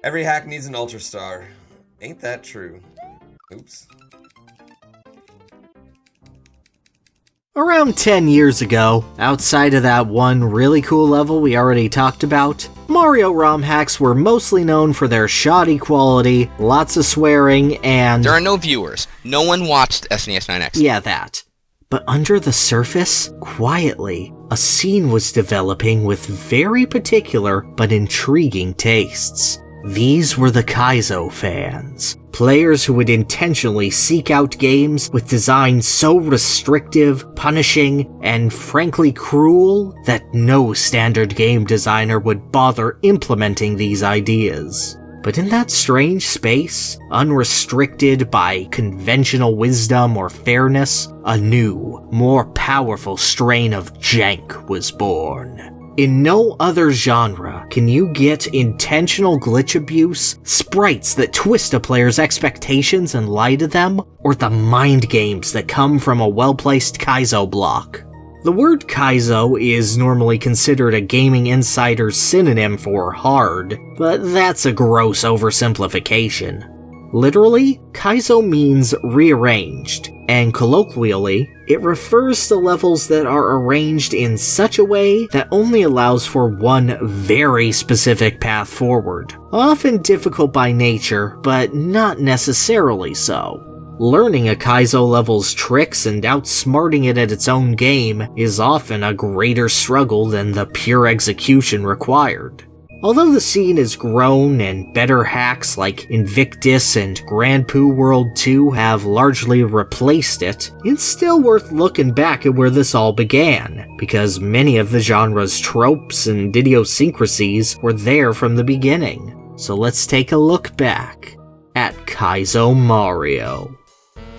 Every hack needs an Ultra Star. Ain't that true? Oops. Around 10 years ago, outside of that one really cool level we already talked about, Mario ROM hacks were mostly known for their shoddy quality, lots of swearing, and... There are no viewers. No one watched SNES 9X. Yeah, that. But under the surface, quietly, a scene was developing with very particular but intriguing tastes. These were the Kaizo fans. Players who would intentionally seek out games with designs so restrictive, punishing, and frankly cruel that no standard game designer would bother implementing these ideas. But in that strange space, unrestricted by conventional wisdom or fairness, a new, more powerful strain of jank was born. In no other genre can you get intentional glitch abuse, sprites that twist a player's expectations and lie to them, or the mind games that come from a well-placed Kaizo block. The word Kaizo is normally considered a gaming insider's synonym for hard, but that's a gross oversimplification. Literally, Kaizo means rearranged, and colloquially, it refers to levels that are arranged in such a way that only allows for one very specific path forward. Often difficult by nature, but not necessarily so. Learning a Kaizo level's tricks and outsmarting it at its own game is often a greater struggle than the pure execution required. Although the scene has grown and better hacks like Invictus and Grand Poo World 2 have largely replaced it, it's still worth looking back at where this all began, because many of the genre's tropes and idiosyncrasies were there from the beginning. So let's take a look back at Kaizo Mario.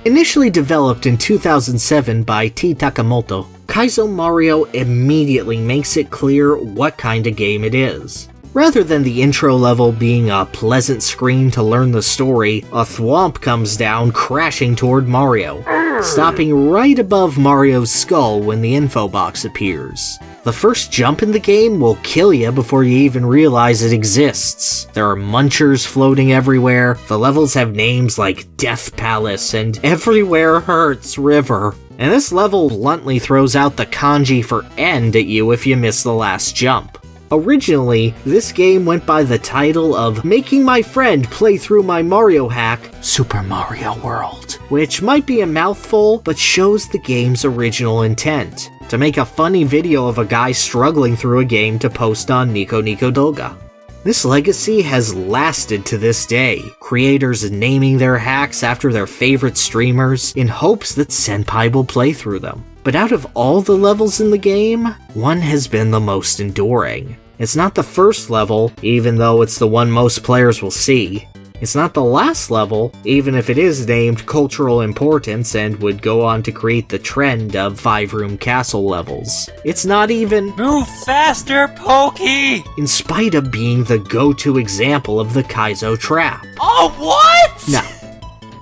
Initially developed in 2007 by T. Takamoto, Kaizo Mario immediately makes it clear what kind of game it is. Rather than the intro level being a pleasant screen to learn the story, a thwomp comes down crashing toward Mario, stopping right above Mario's skull when the info box appears. The first jump in the game will kill you before you even realize it exists. There are munchers floating everywhere, the levels have names like Death Palace and Everywhere Hurts River, and this level bluntly throws out the kanji for end at you if you miss the last jump. Originally, this game went by the title of Making My Friend Play Through My Mario Hack, Super Mario World, which might be a mouthful, but shows the game's original intent, to make a funny video of a guy struggling through a game to post on Nico Nico Doga. This legacy has lasted to this day, creators naming their hacks after their favorite streamers in hopes that Senpai will play through them. But out of all the levels in the game, one has been the most enduring. It's not the first level, even though it's the one most players will see. It's not the last level, even if it is named Cultural Importance and would go on to create the trend of 5-room castle levels. It's not even Move faster, Pokey! in spite of being the go-to example of the Kaizo trap. Oh, what?! No,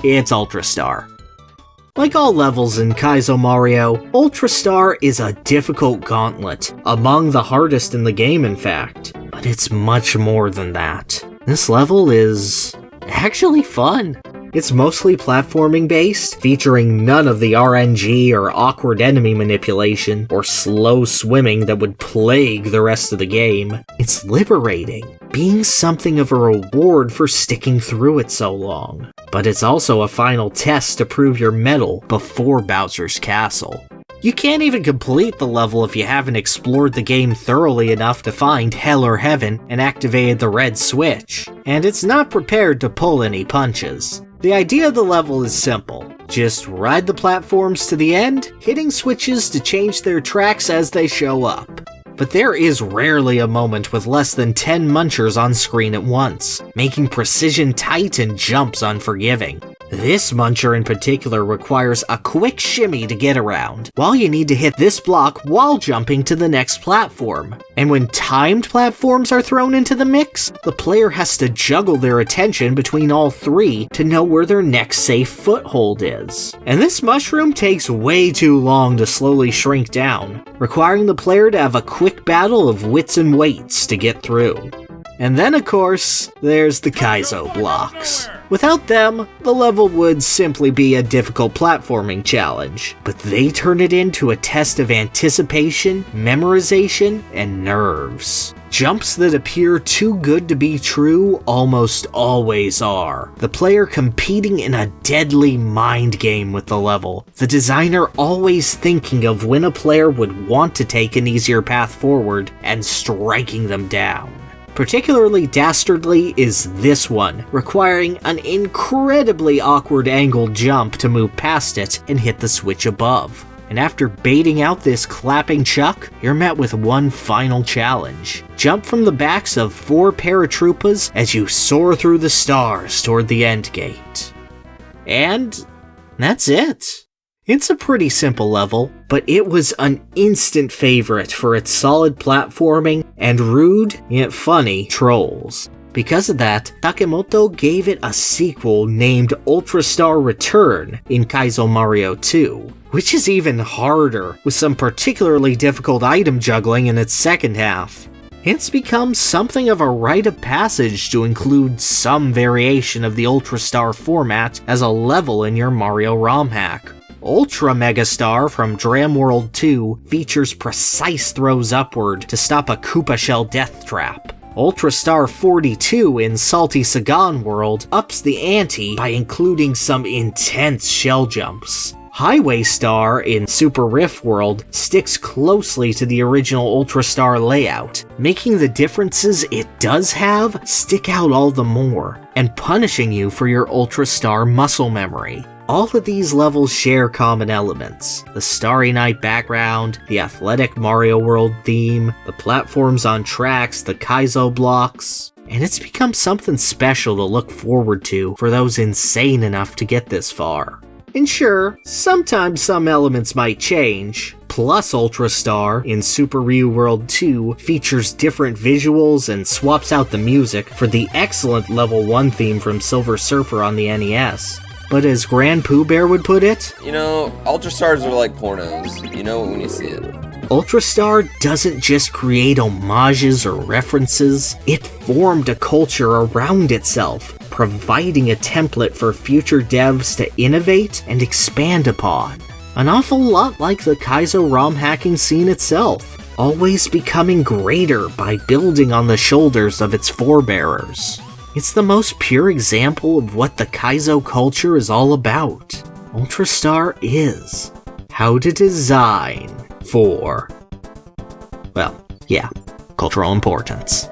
it's Ultra Star. Like all levels in Kaizo Mario, Ultra Star is a difficult gauntlet, among the hardest in the game in fact. But it's much more than that. This level is actually fun. It's mostly platforming based, featuring none of the RNG or awkward enemy manipulation or slow swimming that would plague the rest of the game. It's liberating, being something of a reward for sticking through it so long. But it's also a final test to prove your mettle before Bowser's Castle. You can't even complete the level if you haven't explored the game thoroughly enough to find Hell or Heaven and activated the red switch, and it's not prepared to pull any punches. The idea of the level is simple. Just ride the platforms to the end, hitting switches to change their tracks as they show up. But there is rarely a moment with less than 10 munchers on screen at once, making precision tight and jumps unforgiving. This muncher in particular requires a quick shimmy to get around, while you need to hit this block while jumping to the next platform. And when timed platforms are thrown into the mix, the player has to juggle their attention between all three to know where their next safe foothold is. And this mushroom takes way too long to slowly shrink down, requiring the player to have a quick battle of wits and weights to get through. And then, of course, there's the Kaizo blocks. Without them, the level would simply be a difficult platforming challenge, but they turn it into a test of anticipation, memorization, and nerves. Jumps that appear too good to be true almost always are. The player competing in a deadly mind game with the level. The designer always thinking of when a player would want to take an easier path forward and striking them down. Particularly dastardly is this one, requiring an incredibly awkward angled jump to move past it and hit the switch above. And after baiting out this clapping chuck, you're met with one final challenge. Jump from the backs of 4 paratroopas as you soar through the stars toward the end gate. And that's it. It's a pretty simple level, but it was an instant favorite for its solid platforming and rude, yet funny, trolls. Because of that, Takemoto gave it a sequel named Ultra Star Return in Kaizo Mario 2, which is even harder, with some particularly difficult item juggling in its second half. It's become something of a rite of passage to include some variation of the Ultra Star format as a level in your Mario ROM hack. Ultra Megastar from Dram World 2 features precise throws upward to stop a Koopa Shell death trap. Ultra Star 42 in Salty Sagan World ups the ante by including some intense shell jumps. Highway Star in Super Rift World sticks closely to the original Ultra Star layout, making the differences it does have stick out all the more, and punishing you for your Ultra Star muscle memory. All of these levels share common elements: the Starry Night background, the athletic Mario World theme, the platforms on tracks, the Kaizo blocks, and it's become something special to look forward to for those insane enough to get this far. And sure, sometimes some elements might change. Plus Ultra Star in Super Ryu World 2 features different visuals and swaps out the music for the excellent Level 1 theme from Silver Surfer on the NES. But as Grand Pooh Bear would put it, You know, Ultra Stars are like pornos. You know it when you see it. Ultra Star doesn't just create homages or references, it formed a culture around itself, providing a template for future devs to innovate and expand upon. An awful lot like the Kaizo ROM hacking scene itself, always becoming greater by building on the shoulders of its forebearers. It's the most pure example of what the Kaizo culture is all about. Ultra Star is how to design for, well, yeah, cultural importance.